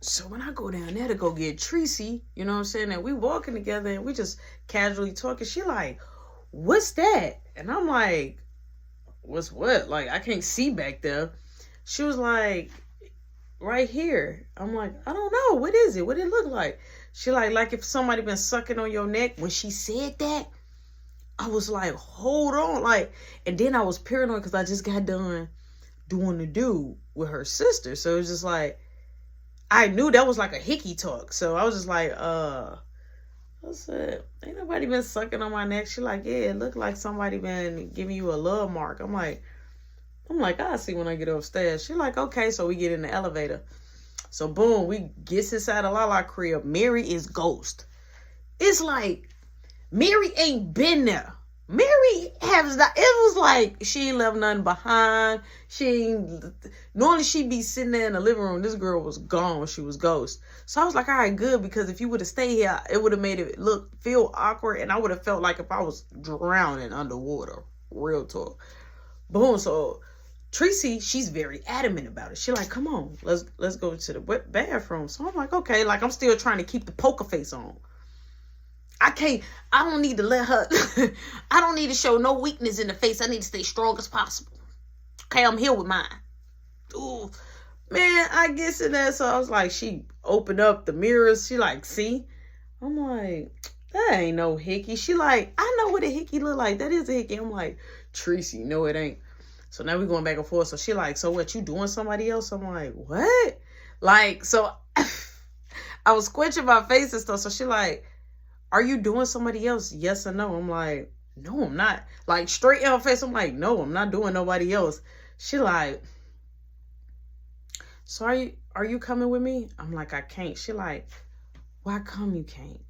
So when I go down there to go get Tracy, you know what I'm saying, and we walking together and we just casually talking, she like, what's that? And I'm like, what's what? Like, I can't see back there. She was like, right here. I'm like, I don't know. What is it? What did it look like? She like if somebody been sucking on your neck. When she said that, I was like, hold on. Like, and then I was paranoid because I just got done doing the dude with her sister. So it was just like, I knew that was like a hickey talk. So I was just like, I said, ain't nobody been sucking on my neck. She like, yeah, it looked like somebody been giving you a love mark. I'm like, I'll see when I get upstairs. She like, okay. So we get in the elevator. So boom, we gets inside the Lala crib. Mary is ghost. It's like, Mary ain't been there. Mary has not. It was like she ain't left nothing behind. She ain't. Normally she be sitting there in the living room. This girl was gone. She was ghost. So I was like, all right, good, because if you would have stayed here, it would have made it feel awkward, and I would have felt like if I was drowning underwater. Real talk. Boom. So Tracy, she's very adamant about it. She like, come on, let's go to the bathroom. So I'm like, okay. Like, I'm still trying to keep the poker face on. I don't need to let her, I don't need to show no weakness in the face. I need to stay strong as possible. Okay, I'm here with mine. Ooh, man, I guess in that. So I was like, she opened up the mirrors. She like, see? I'm like, that ain't no hickey. She like, I know what a hickey look like. That is a hickey. I'm like, Tracy, no, it ain't. So now we going back and forth. So she like, so what, you doing somebody else? I'm like, what? Like, so I was squinching my face and stuff. So she like, are you doing somebody else? Yes or no? I'm like, no, I'm not. Like, straight in her face, I'm like, no, I'm not doing nobody else. She like, so are you coming with me? I'm like, I can't. She like, why come you can't?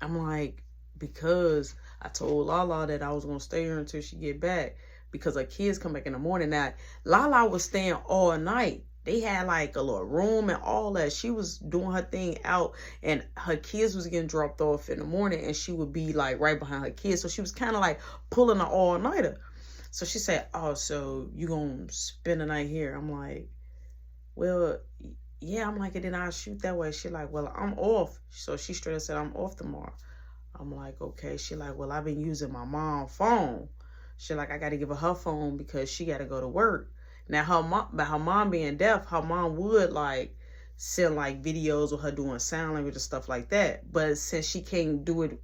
I'm like, because I told Lala that I was going to stay here until she get back, because her kids come back in the morning. Now, Lala was staying all night. They had like a little room and all that. She was doing her thing out, and her kids was getting dropped off in the morning, and she would be like right behind her kids. So she was kind of like pulling an all-nighter. So she said, oh, so you gonna spend the night here? I'm like, well, yeah. I'm like, and then I'll shoot that way. She like, well, I'm off. So she straight up said, I'm off tomorrow. I'm like, okay. She like, well, I've been using my mom's phone. She like, I got to give her phone because she got to go to work. Now, her mom being deaf, her mom would like send like videos of her doing sign language and stuff like that. But since she can't do it,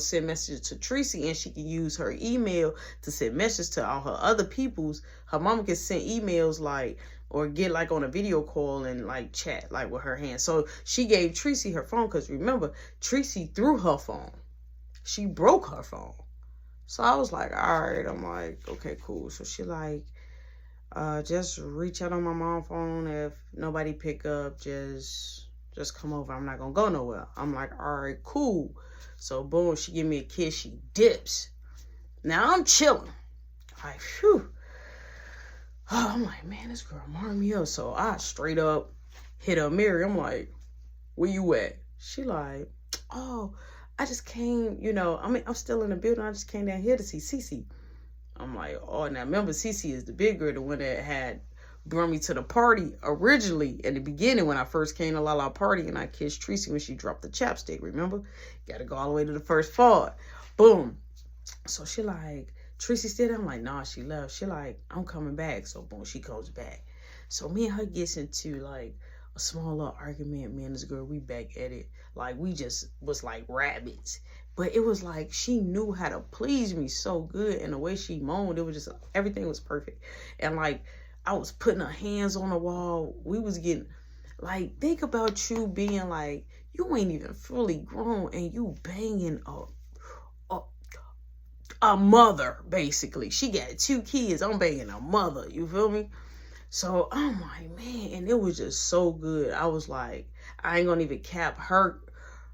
send messages to Tracy, and she can use her email to send messages to all her other peoples, her mom can send emails like, or get like on a video call and like chat like with her hands. So she gave Tracy her phone, because remember, Tracy threw her phone. She broke her phone. So I was like, all right. I'm like, okay, cool. So she like, just reach out on my mom's phone. If nobody pick up, just come over. I'm not gonna go nowhere. I'm like, all right, cool. So boom, she give me a kiss. She dips. Now I'm chilling. Like, phew. Oh, I'm like, man, this girl marked me up. So I straight up hit her Mary. I'm like, where you at? She like, oh, I just came, I'm still in the building. I just came down here to see Cece. I'm like, oh, now remember, Cece is the big girl, the one that had brought me to the party originally in the beginning when I first came to Lala party, and I kissed Tracy when she dropped the chapstick, remember? Got to go all the way to the first part. Boom. So she like, Tracy still there? I'm like, nah, she left. She like, I'm coming back. So boom, she comes back. So me and her gets into like a small little argument. Me and this girl, we back at it. Like, we just was like rabbits. But it was like she knew how to please me so good, and the way she moaned, it was just, everything was perfect. And like, I was putting her hands on the wall. We was getting, like, think about you being like, you ain't even fully grown and you banging a mother, basically. She got 2 kids. I'm banging a mother. You feel me? So I'm like, man, and it was just so good. I was like, I ain't gonna even cap her.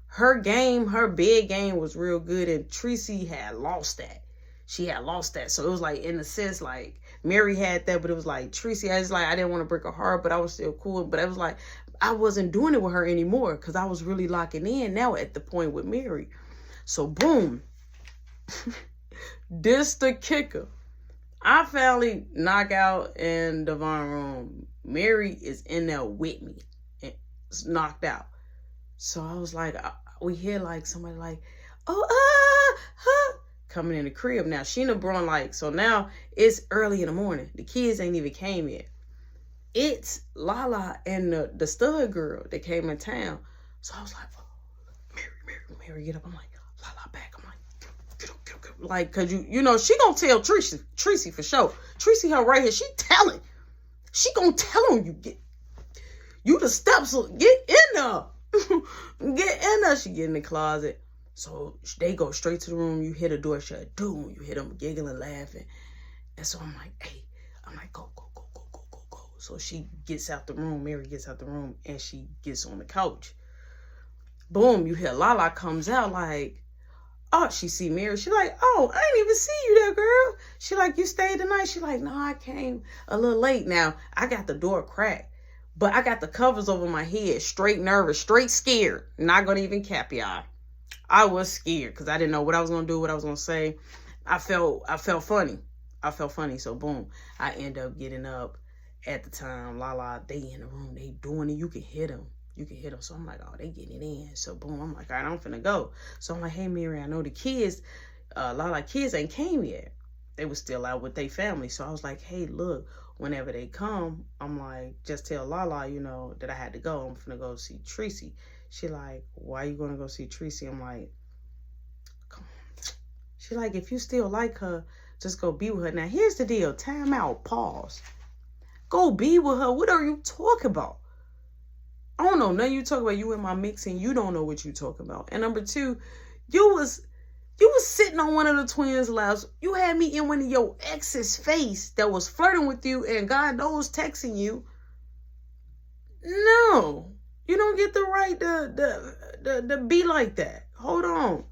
Her game, her bed game was real good, and Tracy had lost that. She had lost that. So it was like, in a sense, like, Mary had that, but it was like, Tracy, I was like, I didn't want to break her heart, but I was still cool. But it was like, I wasn't doing it with her anymore, because I was really locking in now at the point with Mary. So boom. This the kicker. I finally knock out in Devon room. Mary is in there with me. knocked out. So I was like, we hear like somebody like, oh, coming in the crib. Now, Sheena Braun, like, so now it's early in the morning. The kids ain't even came yet. It's Lala and the stud girl that came in town. So I was like, oh, Mary, get up. I'm like, Lala back. I'm like, get up. Like, cause you know, she gonna tell Tracy for sure. Tracy, her right here, she telling. She gonna tell him you the steps, get in there. Get in there. She get in the closet. So they go straight to the room. You hear the door shut. Doom. You hear them giggling, laughing. And so I'm like, hey. I'm like, go. So she gets out the room. Mary gets out the room. And she gets on the couch. Boom. You hear Lala comes out like, oh, she see Mary. She like, oh, I didn't even see you there, girl. She like, you stayed the night? She like, no, I came a little late. Now, I got the door cracked. But I got the covers over my head, straight nervous, straight scared. Not going to even cap y'all. I was scared because I didn't know what I was going to do, what I was going to say. I felt funny. So, boom, I end up getting up at the time. Lala, they in the room. They doing it. You can hit them. So, I'm like, oh, they getting it in. So, boom, I'm like, all right, I'm finna go. So, I'm like, hey, Mary, I know the kids, Lala kids ain't came yet. They was still out with their family. So, I was like, hey, look. Whenever they come, I'm like, just tell Lala, you know, that I had to go. I'm finna go see Tracy. She like, why you gonna go see Tracy? I'm like, come on. She like, if you still like her, just go be with her. Now, here's the deal. Time out. Pause. Go be with her. What are you talking about? I don't know. Nothing you talk about. You in my mix and you don't know what you talking about. And number two, you was sitting on one of the twins' laps. You had me in one of your ex's face that was flirting with you and God knows texting you. No, you don't get the right to be like that. Hold on.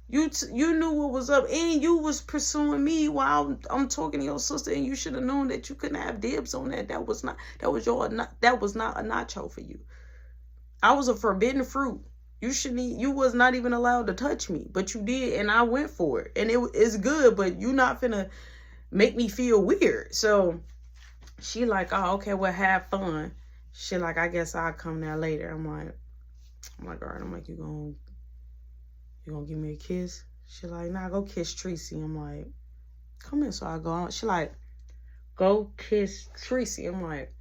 You knew what was up and you was pursuing me while I'm talking to your sister, and you should have known that you couldn't have dibs on that. That was not a nacho for you. I was a forbidden fruit. You was not even allowed to touch me, but you did, and I went for it, and it's good, but you not finna make me feel weird. So she like, oh, okay, well, have fun. She like, I guess I'll come there later. I'm like, all right. I'm like, you gonna give me a kiss? She like, nah, go kiss Tracy. I'm like, come in. So I go on. She like, go kiss Tracy. I'm like,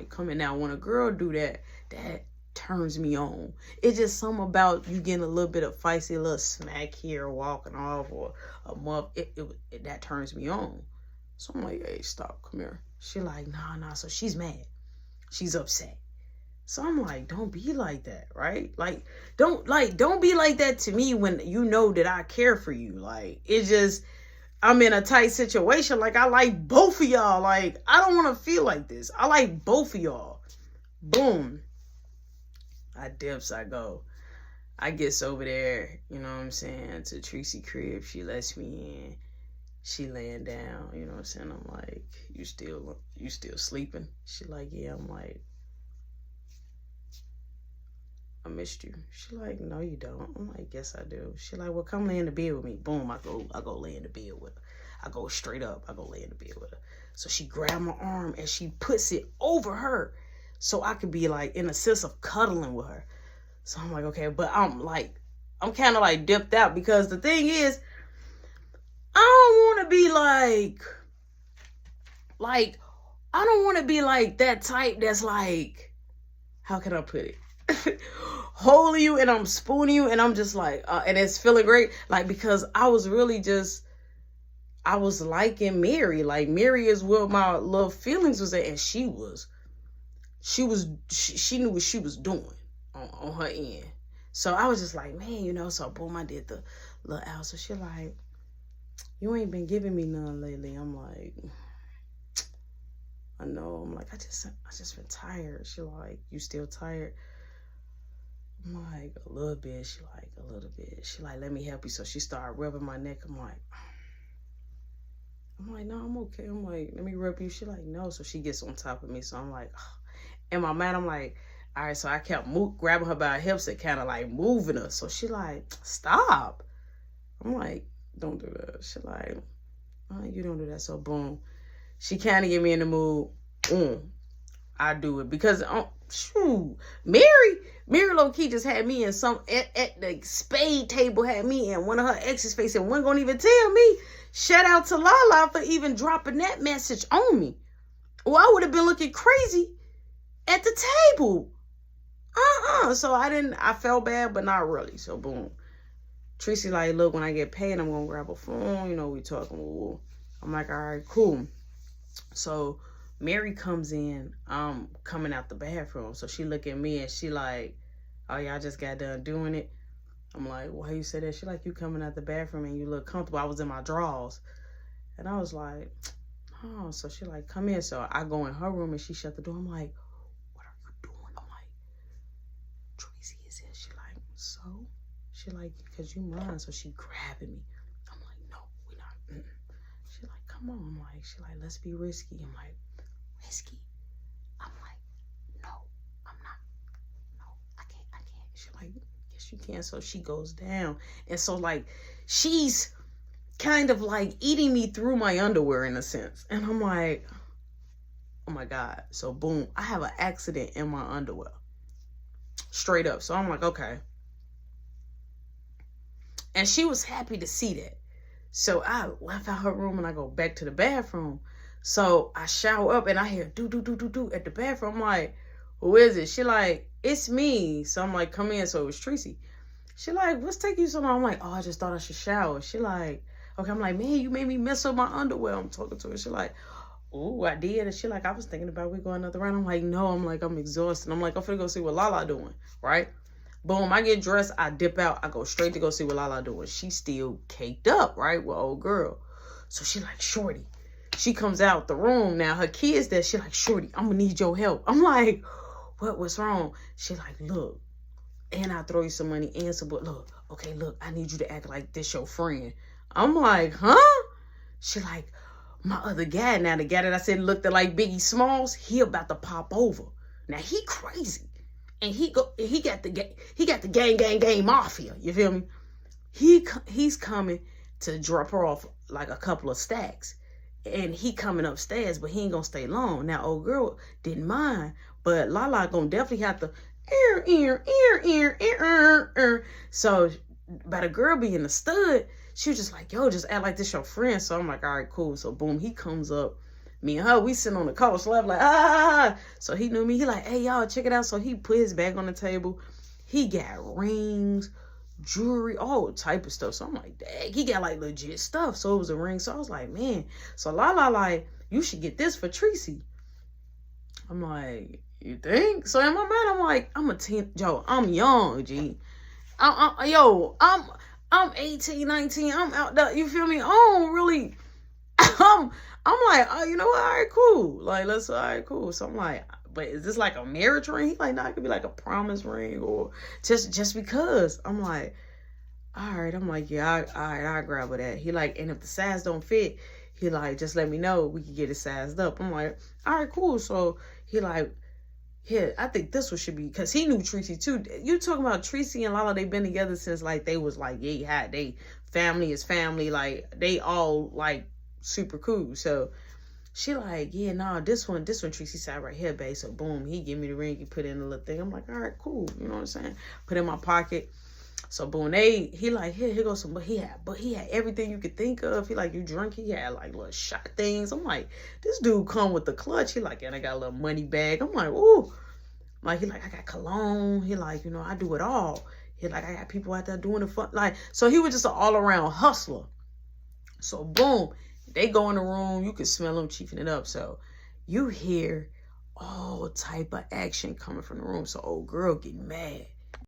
come in. Now, when a girl do that turns me on. It's just something about you getting a little bit of feisty, a little smack here, walking off, or a month. That turns me on. So I'm like, hey, stop, come here. She like, nah. So she's mad. She's upset. So I'm like, don't be like that, right? Like, don't be like that to me when you know that I care for you. Like, it's just, I'm in a tight situation. Like, I like both of y'all. Like, I don't want to feel like this. I like both of y'all. Boom. I dips, I go. I gets over there, you know what I'm saying, to Tracy crib. She lets me in. She laying down, you know what I'm saying. I'm like, you still sleeping? She like, yeah. I'm like, I missed you. She like, no, you don't. I'm like, yes, I do. She like, well, come lay in the bed with me. Boom, I go lay in the bed with her. I go straight up. I go lay in the bed with her. So she grabbed my arm and she puts it over her so I could be like in a sense of cuddling with her. So I'm like, okay, but I'm kind of like dipped out because the thing is, I don't want to be like, I don't want to be like that type that's like, how can I put it? Holding you and I'm spooning you and I'm just like, and it's feeling great. Like, because I was liking Mary. Like, Mary is where my little feelings was at, and she knew what she was doing on her end. So I was just like, man, you know, so boom, I did the little out. So she like, you ain't been giving me none lately. I'm like, I know. I'm like, I just been tired. She like, you still tired? I'm like, a little bit. She like, a little bit. She like, let me help you. So she started rubbing my neck. I'm like, no, I'm okay. I'm like, let me rub you. She like, no. So she gets on top of me. So I'm like, oh. In my mind, I'm like, all right. So I kept grabbing her by her hips and kind of like moving her. So she like, stop. I'm like, don't do that. She like, you don't do that. So boom, she kind of get me in the mood. I do it because shoot, Mary low-key just had me in some, at the spade table, had me in one of her ex's face and wasn't gonna even tell me. Shout out to Lala for even dropping that message on me. Well, I would have been looking crazy at the table. So I felt bad, but not really. So boom. Tracy like, look, when I get paid, I'm gonna grab a phone. You know, we talking. I'm like, all right, cool. So Mary comes in, coming out the bathroom. So she look at me and she like, oh yeah, I just got done doing it. I'm like, why you say that? She like, you coming out the bathroom and you look comfortable. I was in my drawers. And I was like, oh. So she like, come in. So I go in her room and she shut the door. I'm like, what are you doing? I'm like, Tracy is here. She like, so? She like, because you mine. So she grabbing me. I'm like, no, we not. She like, come on. I'm like, she like, let's be risky. I'm like, risky? I'm like, no, I'm not. No, I can't. She like, yes, you can. So she goes down. And so like, she's kind of like eating me through my underwear in a sense. And I'm like, oh my God. So boom, I have an accident in my underwear. Straight up. So I'm like, okay. And she was happy to see that. So I left out her room and I go back to the bathroom. So I shower up and I hear do at the bathroom. I'm like, who is it? She like, it's me. So I'm like, come in. So it was Tracy. She like, what's taking you so long? I'm like, oh, I just thought I should shower. She like, okay. I'm like, man, you made me mess up my underwear. I'm talking to her. She like, oh, I did. And she like, I was thinking about we going another round. I'm like, no. I'm like, I'm exhausted. I'm like, I'm finna go see what Lala doing. Right? Boom, I get dressed, I dip out, I go straight to go see what Lala doing. She's still caked up, right, with old girl. So she like, shorty. She comes out the room. Now her kids there, she like, shorty, I'm gonna need your help. I'm like, what's wrong? She like, look, and I'll throw you some money and some, but look, okay, look, I need you to act like this your friend. I'm like, huh? She like, my other guy, now the guy that I said looked at like Biggie Smalls, he about to pop over. Now he crazy. And he got the gang mafia. You feel me? He's coming to drop her off like a couple of stacks, and he coming upstairs, but he ain't gonna stay long. Now old girl didn't mind, but Lala gonna definitely have to So by the girl being a stud, she was just like, yo, just act like this your friend. So I'm like, all right, cool. So boom, he comes up. Me and her, we sitting on the couch, left like, ah. So he knew me. He like, hey, y'all, check it out. So he put his bag on the table. He got rings, jewelry, all type of stuff. So I'm like, dang, he got like legit stuff. So it was a ring. So I was like, man. So Lala like, you should get this for Tracy. I'm like, you think? So in my mind, I'm like, I'm a teen. Yo, I'm young, G. I'm 18, 19. I'm out there. You feel me? I don't really. I'm like, oh, you know what? All right, cool. Like, all right, cool. So I'm like, but is this like a marriage ring? He's like, no, it could be like a promise ring or just because. I'm like, all right. I'm like, yeah, all right, I'll grab with that. He like, and if the size don't fit, he like, just let me know. We can get it sized up. I'm like, all right, cool. So he like, yeah, I think this one should be, because he knew Tracy too. You talking about Tracy and Lala, they've been together since like they was like, yeah, they family is family. Like they all like super cool. So she like, yeah, nah, this one Tracy side right here, babe. So boom, he give me the ring, he put in the little thing. I'm like, all right, cool. You know what I'm saying? Put it in my pocket. So boom, he like, here goes some, but he had everything you could think of. He like, you drink, he had like little shot things. I'm like, this dude come with the clutch. He like, and I got a little money bag. I'm like, ooh. Like, he like, I got cologne. He like, you know, I do it all. He like, I got people out there doing the fun. Like, so he was just an all around hustler. So boom, they go in the room. You can smell them chiefing it up. So you hear all type of action coming from the room. So old girl getting mad.